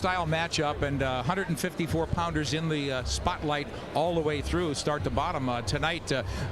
style matchup, and 154 pounders in the spotlight all the way through, start to bottom. Tonight,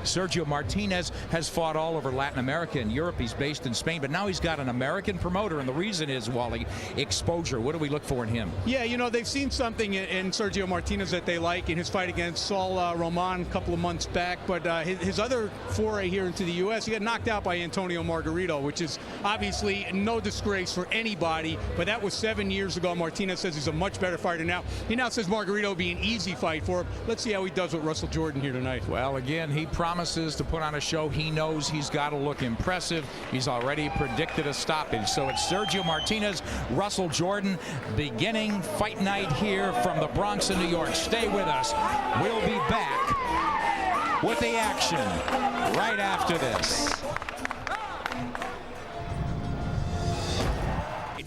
Sergio Martinez has fought all over Latin America and Europe. He's based in Spain, but now he's got an American promoter, and the reason is, Wally, exposure. What do we look for in him? Yeah, you know, they've seen something in Sergio Martinez that they like in his fight against Saul Roman a couple of months back, but his other foray here into the U.S., he got knocked out by Antonio Margarito, which is obviously no disgrace for anybody, but that was 7 years ago. Martinez says he's a much better fighter now. He now says Margarito would be an easy fight for him. Let's see how he does with Russell Jordan here tonight. Well, again, he promises to put on a show. He knows he's got to look impressive. He's already predicted a stoppage. So it's Sergio Martinez, Russell Jordan, beginning fight night here from the Bronx in New York. Stay with us. We'll be back with the action right after this.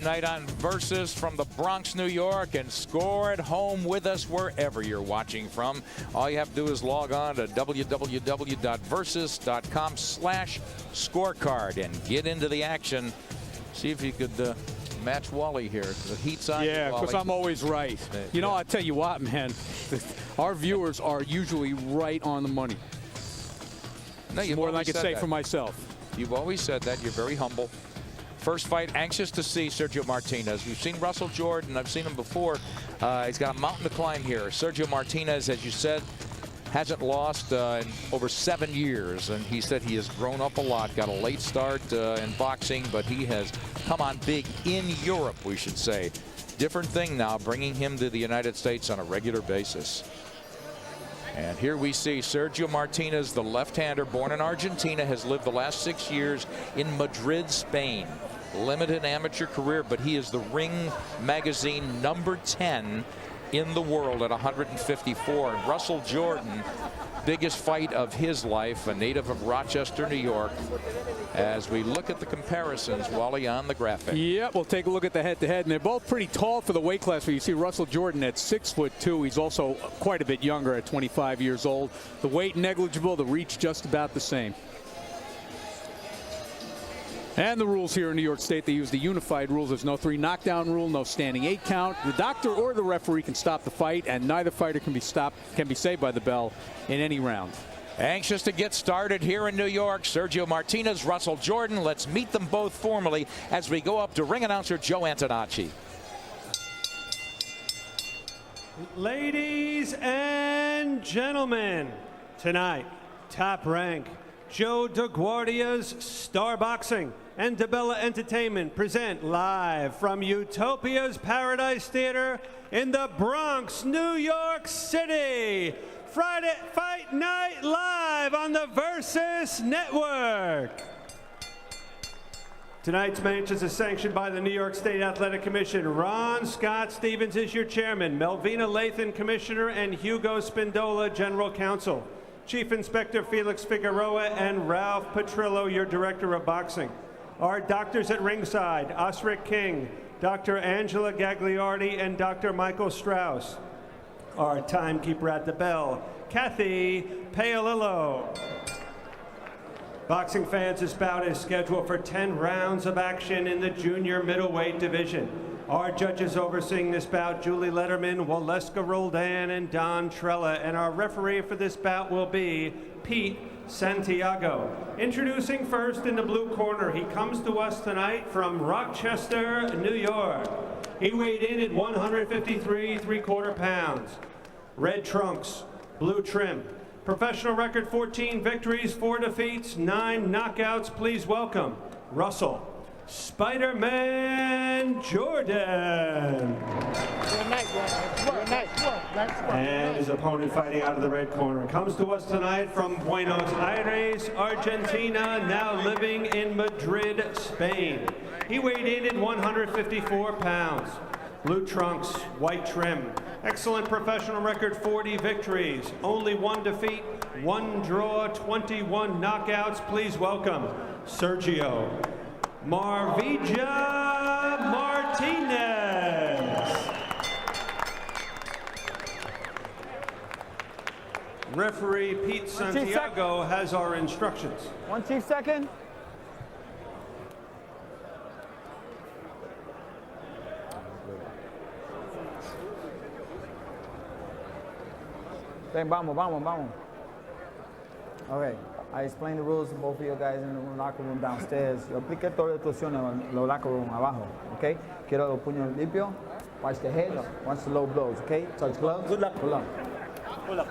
Night on Versus from the Bronx, New York, and score at home with us wherever you're watching from. All you have to do is log on to www.versus.com/scorecard and get into the action. See if you could match Wally here. The heat's on. Yeah, because I'm always right. You know, I'll tell you what, man. Our viewers are usually right on the money. No, more than I can say for myself. You've always said that. You're very humble. First fight, anxious to see Sergio Martinez. We've seen Russell Jordan. I've seen him before. He's got a mountain to climb here. Sergio Martinez, as you said, hasn't lost in over 7 years. And he said he has grown up a lot. Got a late start in boxing, but he has come on big in Europe, we should say. Different thing now, bringing him to the United States on a regular basis. And here we see Sergio Martinez, the left-hander, born in Argentina, has lived the last 6 years in Madrid, Spain. Limited amateur career, but he is the Ring Magazine number 10 in the world at 154. And Russell Jordan, biggest fight of his life, a native of Rochester, New York. As we look at the comparisons, Wally, on the graphic. Yeah, we'll take a look at the head-to-head, and they're both pretty tall for the weight class. Where you see Russell Jordan at 6'2". He's also quite a bit younger at 25 years old. The weight negligible, the reach just about the same. And the rules here in New York State, they use the unified rules. There's no 3 knockdown rule, no standing 8 count. The doctor or the referee can stop the fight, and neither fighter can be saved by the bell in any round. Anxious to get started here in New York. Sergio Martinez, Russell Jordan. Let's meet them both formally as we go up to ring announcer Joe Antonacci. Ladies and gentlemen, tonight, Top Rank, Joe DeGuardia's Star Boxing and DeBella Entertainment present live from Utopia's Paradise Theater in the Bronx, New York City. Friday Fight Night Live on the Versus Network. Tonight's matches is sanctioned by the New York State Athletic Commission. Ron Scott Stevens is your chairman, Melvina Lathan, commissioner, and Hugo Spindola, general counsel. Chief Inspector Felix Figueroa and Ralph Petrillo, your director of boxing. Our doctors at ringside, Osric King, Dr. Angela Gagliardi, and Dr. Michael Strauss. Our timekeeper at the bell, Kathy Paolillo. Boxing fans, this bout is scheduled for 10 rounds of action in the junior middleweight division. Our judges overseeing this bout, Julie Letterman, Waleska Roldan, and Don Trella. And our referee for this bout will be Pete Santiago. Introducing first in the blue corner, he comes to us tonight from Rochester, New York. He weighed in at 153 3/4 pounds. Red trunks, blue trim. Professional record, 14 victories, 4 defeats, 9 knockouts. Please welcome Russell Spider-Man Jordan. And his opponent fighting out of the red corner comes to us tonight from Buenos Aires, Argentina, now living in Madrid, Spain. He weighed in at 154 pounds. Blue trunks, white trim. Excellent professional record, 40 victories, only 1 defeat, 1 draw, 21 knockouts. Please welcome Sergio Marvija Martinez. Referee Pete Santiago has our instructions. 1 2 second. Ven, vamos, vamos, vamos. Okay, I explained the rules to both of you guys in the locker room downstairs. Yo expliqué todas las instrucciones en el locker room abajo, okay? Quiero los puños limpios. Watch the head, watch the low blows, okay? Touch gloves. Good luck. Good luck. Good luck.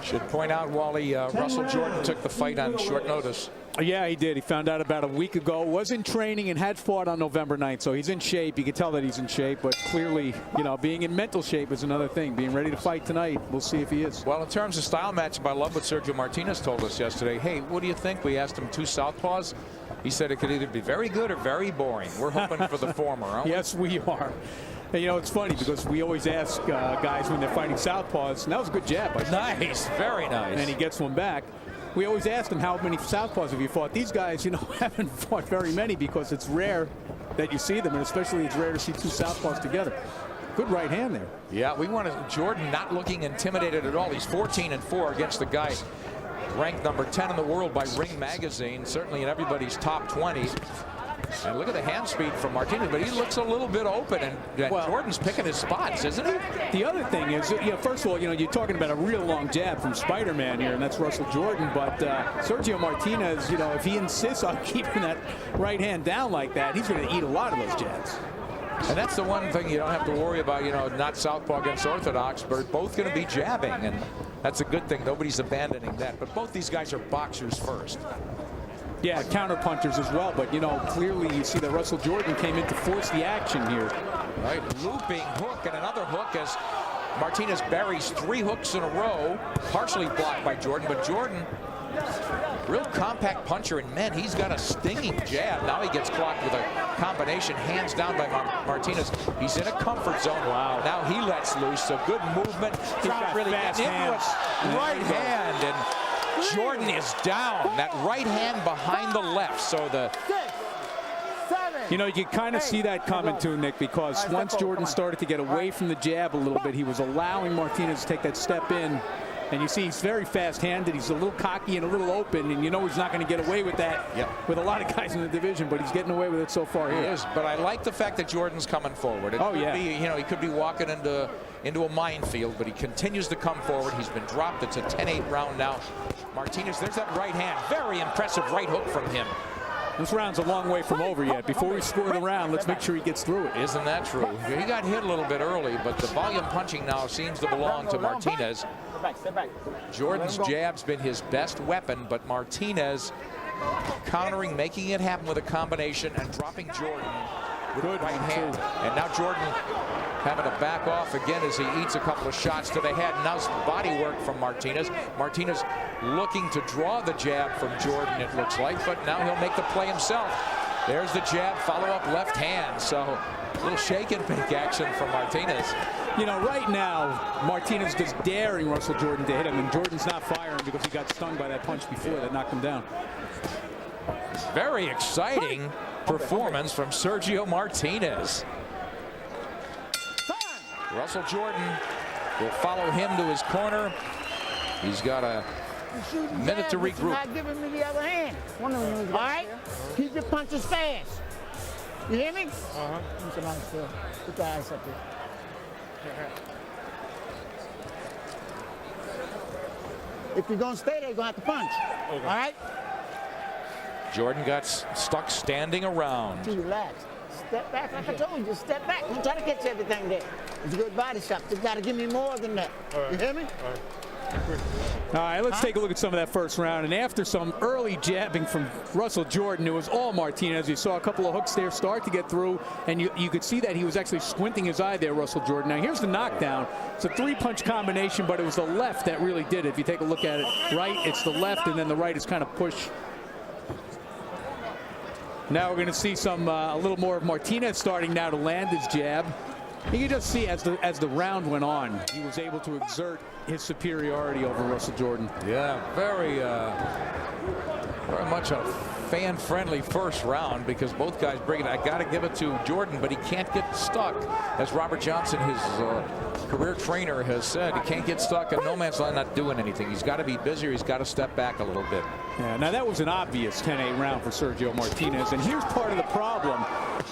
Should point out, Wally, Russell Jordan took the fight on short notice. Yeah, he did. He found out about a week ago, was in training and had fought on November 9th, so he's in shape. You can tell that he's in shape, but clearly, you know, being in mental shape is another thing. Being ready to fight tonight, we'll see if he is. Well, in terms of style matchup, I love what Sergio Martinez told us yesterday. Hey, what do you think? We asked him 2 southpaws. He said it could either be very good or very boring. We're hoping for the former, aren't we? Yes, we are. And, you know, it's funny because we always ask guys when they're fighting southpaws, and that was a good jab. Nice, very nice. And he gets one back. We always ask them, how many southpaws have you fought? These guys, you know, haven't fought very many because it's rare that you see them, and especially it's rare to see 2 southpaws together. Good right hand there. Yeah, we want Jordan not looking intimidated at all. He's 14-4 against the guy ranked number 10 in the world by Ring Magazine, certainly in everybody's top 20. And look at the hand speed from Martinez, but he looks a little bit open, and well, Jordan's picking his spots, isn't he? The other thing is, you know, first of all, you know, you're talking about a real long jab from Spider-Man here, and that's Russell Jordan, but Sergio Martinez, you know, if he insists on keeping that right hand down like that, he's going to eat a lot of those jabs. And that's the one thing you don't have to worry about, you know, not southpaw against orthodox, but they're both going to be jabbing, and that's a good thing. Nobody's abandoning that, but both these guys are boxers first. Yeah, counter punchers as well, but you know, clearly you see that Russell Jordan came in to force the action here. Right, looping hook and another hook as Martinez buries 3 hooks in a row, partially blocked by Jordan, but Jordan, real compact puncher, and man, he's got a stinging jab. Now he gets clocked with a combination, hands down by Martinez. He's in a comfort zone. Wow. Now he lets loose, so good movement. He's not really getting into it. Right hand, and Jordan is down. That right hand behind the left. So the... You know, you kind of see that coming too, Nick, because once Jordan started to get away from the jab a little bit, he was allowing Martinez to take that step in. And you see he's very fast-handed. He's a little cocky and a little open, and you know he's not going to get away with that with a lot of guys in the division, but he's getting away with it so far here. He is, but I like the fact that Jordan's coming forward. It could be, you know, he could be walking into a minefield, but he continues to come forward. He's been dropped. It's a 10-8 round now. Martinez, there's that right hand. Very impressive right hook from him. This round's a long way from over yet. Before we score the round, let's make sure he gets through it. Isn't that true? He got hit a little bit early, but the volume punching now seems to belong to Martinez. Jordan's jab's been his best weapon, but Martinez countering, making it happen with a combination and dropping Jordan with the right hand. And now Jordan having to back off again as he eats a couple of shots to the head. Nice body work from Martinez. Martinez looking to draw the jab from Jordan, it looks like, but now he'll make the play himself. There's the jab, follow up left hand. So a little shake and bake action from Martinez. You know, right now, Martinez is daring Russell Jordan to hit him, and Jordan's not firing because he got stung by that punch before that knocked him down. Very exciting performance from Sergio Martinez. Russell Jordan will follow him to his corner. He's got a minute to regroup. Not giving me the other hand. All right? Keep your punches fast. You hear me? Uh-huh. Put the eyes up there. If you're going to stay there, you're going to have to punch. Okay. All right? Jordan got stuck standing around. Relax. Step back, like I told you. Just step back. Don't try to catch everything there. It's a good body shot. You got to give me more than that. Right. You hear me? All right, let's take a look at some of that first round. And after some early jabbing from Russell Jordan, it was all Martinez. You saw a couple of hooks there start to get through, and you could see that he was actually squinting his eye there, Russell Jordan. Now, here's the knockdown. It's a 3-punch combination, but it was the left that really did it. If you take a look at it, right, it's the left, and then the right is kind of push. Now we're going to see some a little more of Martinez starting now to land his jab. You can just see as the round went on, he was able to exert his superiority over Russell Jordan. Yeah, very much a fan-friendly first round because both guys bring it. I got to give it to Jordan, but he can't get stuck. As Robert Johnson, his career trainer, has said, he can't get stuck in no man's land not doing anything. He's got to be busier. He's got to step back a little bit. Yeah, now that was an obvious 10-8 round for Sergio Martinez, and here's part of the problem.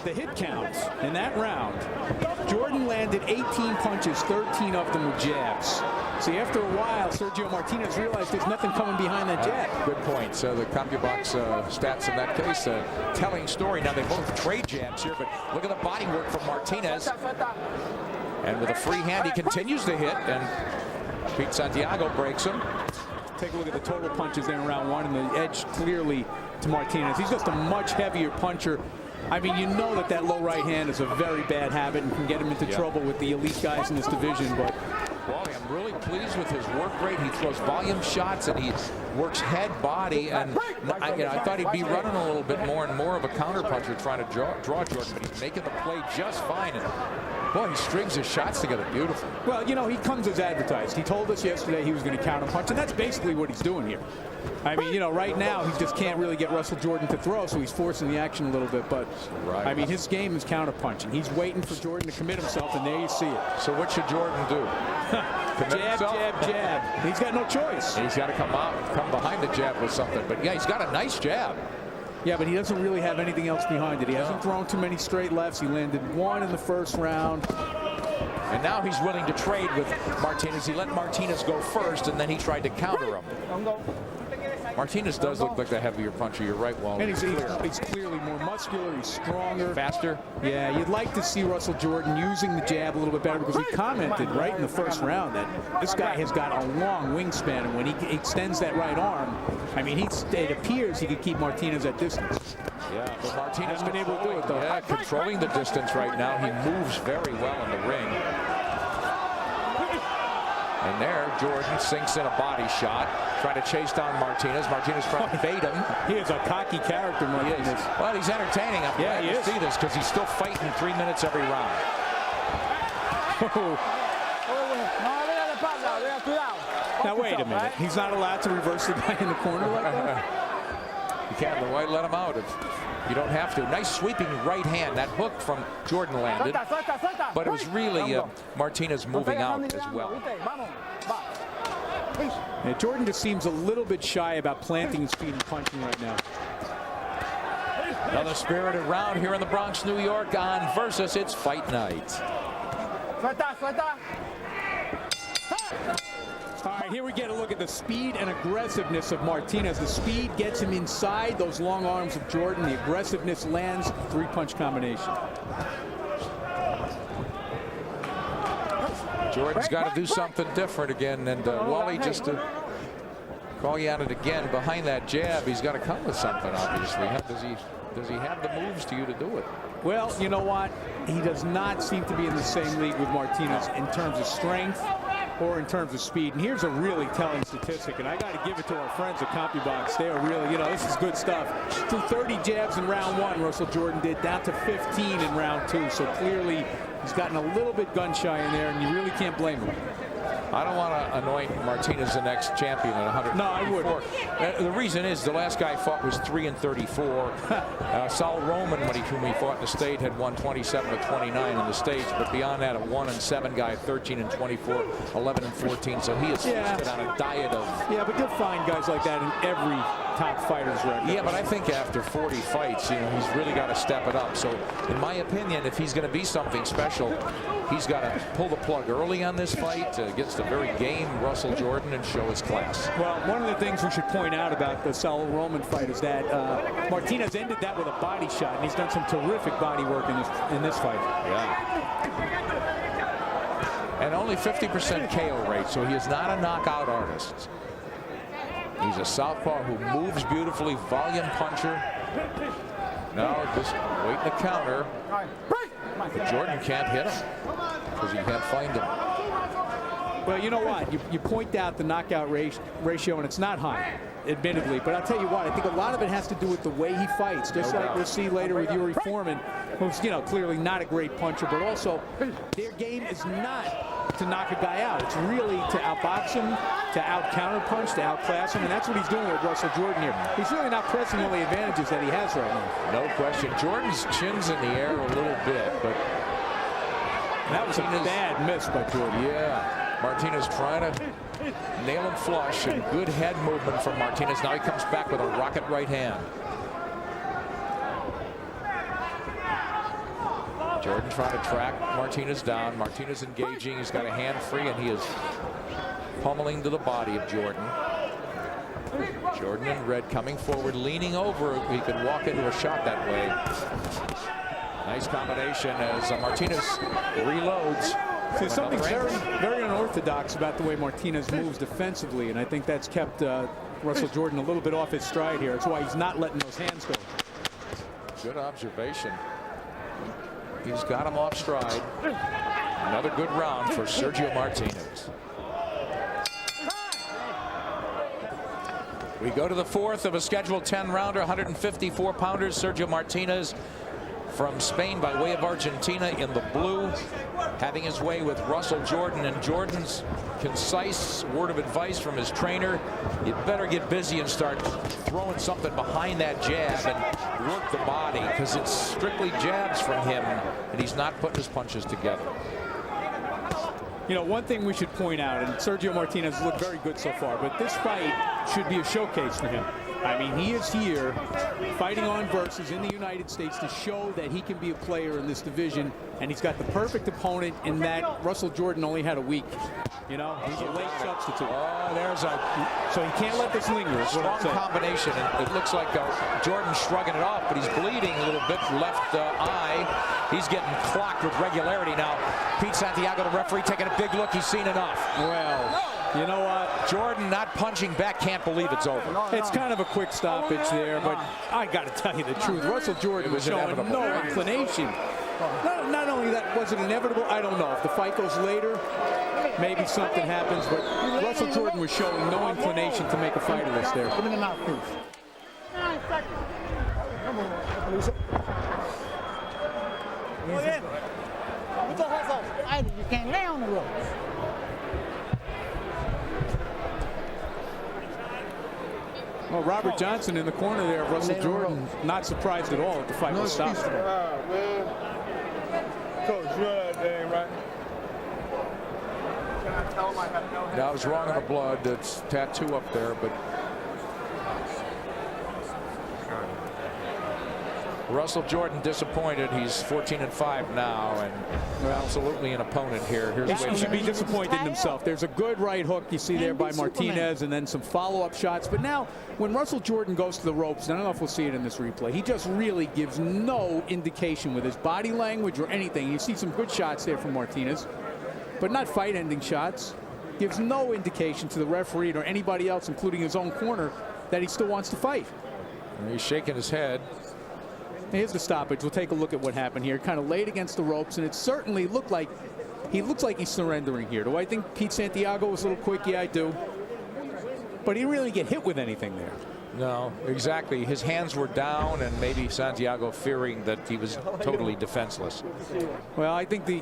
The hit counts in that round. Jordan landed 18 punches, 13 of them were jabs. See, after a while, Sergio Martinez realized there's nothing coming behind that jab. Good point. So the CompuBox stats in that case, telling story. Now they both trade jabs here, but look at the body work from Martinez. And with a free hand, he continues to hit, and Pete Santiago breaks him. Take a look at the total punches there in round one, and the edge clearly to Martinez. He's just a much heavier puncher. I mean, you know that low right hand is a very bad habit and can get him into trouble with the elite guys in this division. But Wally, I'm really pleased with his work rate. He throws volume shots and he works head, body, and I thought he'd be running a little bit more and more of a counter puncher trying to draw Jordan, but he's making the play just fine. And boy, he strings his shots together beautifully. Well, you know, he comes as advertised. He told us yesterday he was going to counter punch, and that's basically what he's doing here. I mean, you know, right now he just can't really get Russell Jordan to throw, so he's forcing the action a little bit. But I mean, his game is counter punching. He's waiting for Jordan to commit himself, and there you see it. So what should Jordan do? Jab, jab, jab. He's got no choice. He's got to come behind the jab with something. But yeah, he's got a nice jab. Yeah, but he doesn't really have anything else behind it. He hasn't thrown too many straight lefts. He landed one in the first round. And now he's willing to trade with Martinez. He let Martinez go first, and then he tried to counter him. Martinez does look like the heavier puncher. You're right, Wally. And he's clearly more muscular. He's stronger. Faster. Yeah, you'd like to see Russell Jordan using the jab a little bit better, because he commented right in the first round that this guy has got a long wingspan, and when he extends that right arm, I mean, it appears he could keep Martinez at distance. Yeah, but Martinez hasn't been able to do it, though. Yeah, controlling the distance right now. He moves very well in the ring. And there, Jordan sinks in a body shot, trying to chase down Martinez. Martinez trying to bait him. He is a cocky character, Martinez. Well, he's entertaining. I'm glad to see this, because he's still fighting 3 minutes every round. Now, wait a minute. He's not allowed to reverse the guy in the corner like that? You can't. Why let him out if you don't have to? Nice sweeping right hand. That hook from Jordan landed. But it was really Martinez moving out as well. Yeah, Jordan just seems a little bit shy about planting his feet and punching right now. Another spirited round here in the Bronx, New York on Versus. It's fight night. All right, here we get a look at the speed and aggressiveness of Martinez. The speed gets him inside those long arms of Jordan. The aggressiveness lands three-punch combination. Jordan's got to do something different again. And Wally, just to call you at it again, behind that jab, he's got to come with something, obviously. Does he have the moves to do it? Well, you know what? He does not seem to be in the same league with Martinez in terms of strength or in terms of speed. And here's a really telling statistic, and I got to give it to our friends at CompuBox. They are really, you know, this is good stuff. Through 30 jabs in round one, Russell Jordan did, down to 15 in round two. So clearly he's gotten a little bit gun shy in there, and you really can't blame him. I don't want to anoint Martinez the next champion at 100. No, I wouldn't. The reason is the last guy fought was 3-34. Saul Roman, whom he fought in the state, had won 27-29 in the states. But beyond that, a 1-7 guy, 13-24, 11-14. So he is feasted on a diet of. Yeah, but you'll find guys like that in every top fighter's record. Yeah, but I think after 40 fights, you know, he's really got to step it up. So, in my opinion, if he's going to be something special, he's got to pull the plug early on this fight against the very game Russell Jordan and show his class. Well, one of the things we should point out about the Saul Roman fight is that Martinez ended that with a body shot, and he's done some terrific body work in this fight. Yeah. And only 50% KO rate, so he is not a knockout artist. He's a southpaw who moves beautifully, volume puncher. Now just waiting to counter. But Jordan can't hit him because he can't find him. Well, you know what? You point out the knockout ratio, and it's not high, admittedly. But I'll tell you what, I think a lot of it has to do with the way he fights, just like we'll see later with Yuri Foreman, who's, you know, clearly not a great puncher, but also their game is not to knock a guy out. It's really to outbox him, to out-counterpunch, to outclass him, and that's what he's doing with Russell Jordan here. He's really not pressing all the advantages that he has right now. No question. Jordan's chin's in the air a little bit, but that was a bad miss by Jordan. Yeah. Martinez trying to nail him flush, and good head movement from Martinez. Now he comes back with a rocket right hand. Jordan trying to track Martinez down. Martinez engaging. He's got a hand free, and he is pummeling to the body of Jordan. Jordan in red coming forward, leaning over. He could walk into a shot that way. Nice combination as Martinez reloads. There's something very unorthodox about the way Martinez moves defensively, and I think that's kept Russell Jordan a little bit off his stride here. That's why he's not letting those hands go. Good observation. He's got him off stride. Another good round for Sergio Martinez. We go to the fourth of a scheduled 10-rounder, 154-pounders. Sergio Martinez from Spain by way of Argentina in the blue, having his way with Russell Jordan. And Jordan's concise word of advice from his trainer: you better get busy and start throwing something behind that jab and work the body, because it's strictly jabs from him, and he's not putting his punches together. You know, one thing we should point out, and Sergio Martinez has looked very good so far, but this fight should be a showcase for him. I mean, he is here fighting on Versus in the United States to show that he can be a player in this division, and he's got the perfect opponent in that Russell Jordan only had a week. You know, he's a late substitute. Oh, there's a... So he can't let this linger. Strong combination. And it looks like Jordan shrugging it off, but he's bleeding a little bit left eye. He's getting clocked with regularity now. Pete Santiago, the referee, taking a big look. He's seen enough. Well, you know what? Jordan not punching back, can't believe it's over. It's kind of a quick stoppage there, but I got to tell you the truth. Russell Jordan was showing no inclination. Not only that, was it inevitable? I don't know. If the fight goes later, maybe something happens, but Russell Jordan was showing no inclination to make a fight of this there. Give me the mouthpiece. You can't lay on the ropes. Well, Robert Johnson in the corner there of Russell Jordan, not surprised at all that the fight was stopped. Coach, you know that thing, right? Now, I was wrong on the blood. It's tattoo up there, but Russell Jordan disappointed. He's 14-5 now, and absolutely an opponent here. He should be disappointed in himself. There's a good right hook you see there by Martinez, and then some follow-up shots. But now, when Russell Jordan goes to the ropes, I don't know if we'll see it in this replay, he just really gives no indication with his body language or anything. You see some good shots there from Martinez, but not fight-ending shots. Gives no indication to the referee or anybody else, including his own corner, that he still wants to fight. And he's shaking his head. Here's the stoppage. We'll take a look at what happened here. Kind of laid against the ropes, and it certainly looked like he's surrendering here. Do I think Pete Santiago was a little quick? Yeah, I do. But he didn't really get hit with anything there. No, exactly. His hands were down, and maybe Santiago fearing that he was totally defenseless. Well, I think the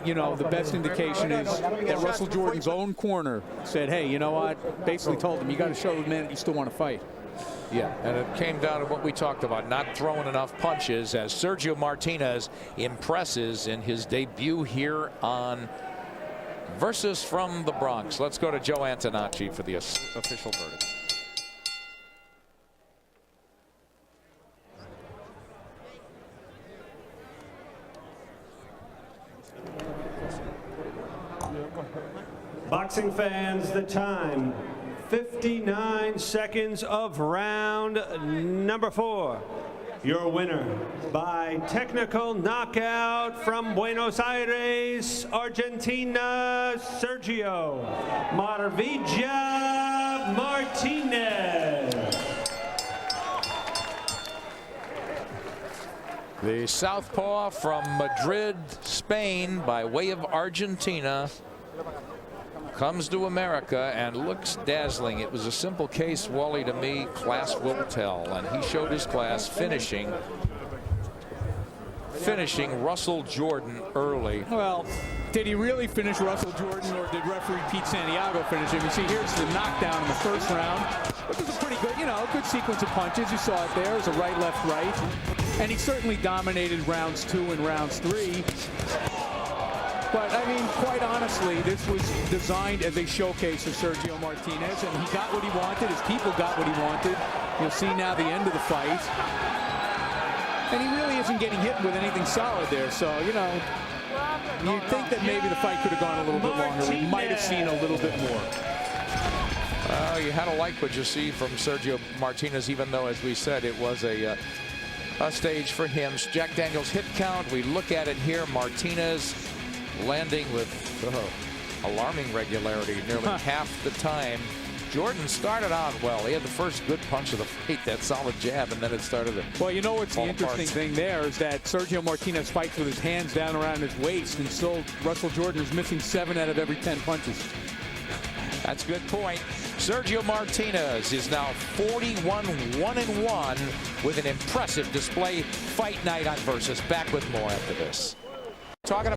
best indication is that Russell Jordan's own corner said, hey, you know what? Basically told him, you got to show the man that you still want to fight. Yeah, and it came down to what we talked about, not throwing enough punches, as Sergio Martinez impresses in his debut here on Versus from the Bronx. Let's go to Joe Antonacci for the official verdict. Boxing fans, the time: 59 seconds of round number 4. Your winner by technical knockout from Buenos Aires, Argentina, Sergio Martinez. The southpaw from Madrid, Spain, by way of Argentina, comes to America and looks dazzling. It was a simple case, Wally, to me. Class will tell, and he showed his class, finishing Russell Jordan early. Well, did he really finish Russell Jordan, or did referee Pete Santiago finish him? You see, here's the knockdown in the first round. It was a pretty good, good sequence of punches. You saw it there. It was a right, left, right. And he certainly dominated rounds 2 and rounds 3. But, I mean, quite honestly, this was designed as a showcase of Sergio Martinez, and he got what he wanted. His people got what he wanted. You'll see now the end of the fight. And he really isn't getting hit with anything solid there. So, you'd think that maybe the fight could have gone a little bit longer. We might have seen a little bit more. You had to like what you see from Sergio Martinez, even though, as we said, it was a stage for him. Jack Daniels hit count. We look at it here. Martinez landing with alarming regularity nearly half the time. Jordan started out well. He had the first good punch of the fight, that solid jab, and then it started to Well, you know what's the fall interesting apart. thing there is that Sergio Martinez fights with his hands down around his waist, and so Russell Jordan is missing 7 out of every 10 punches. That's a good point. Sergio Martinez is now 41-1-1 with an impressive display. Fight night on Versus. Back with more after this. Talking about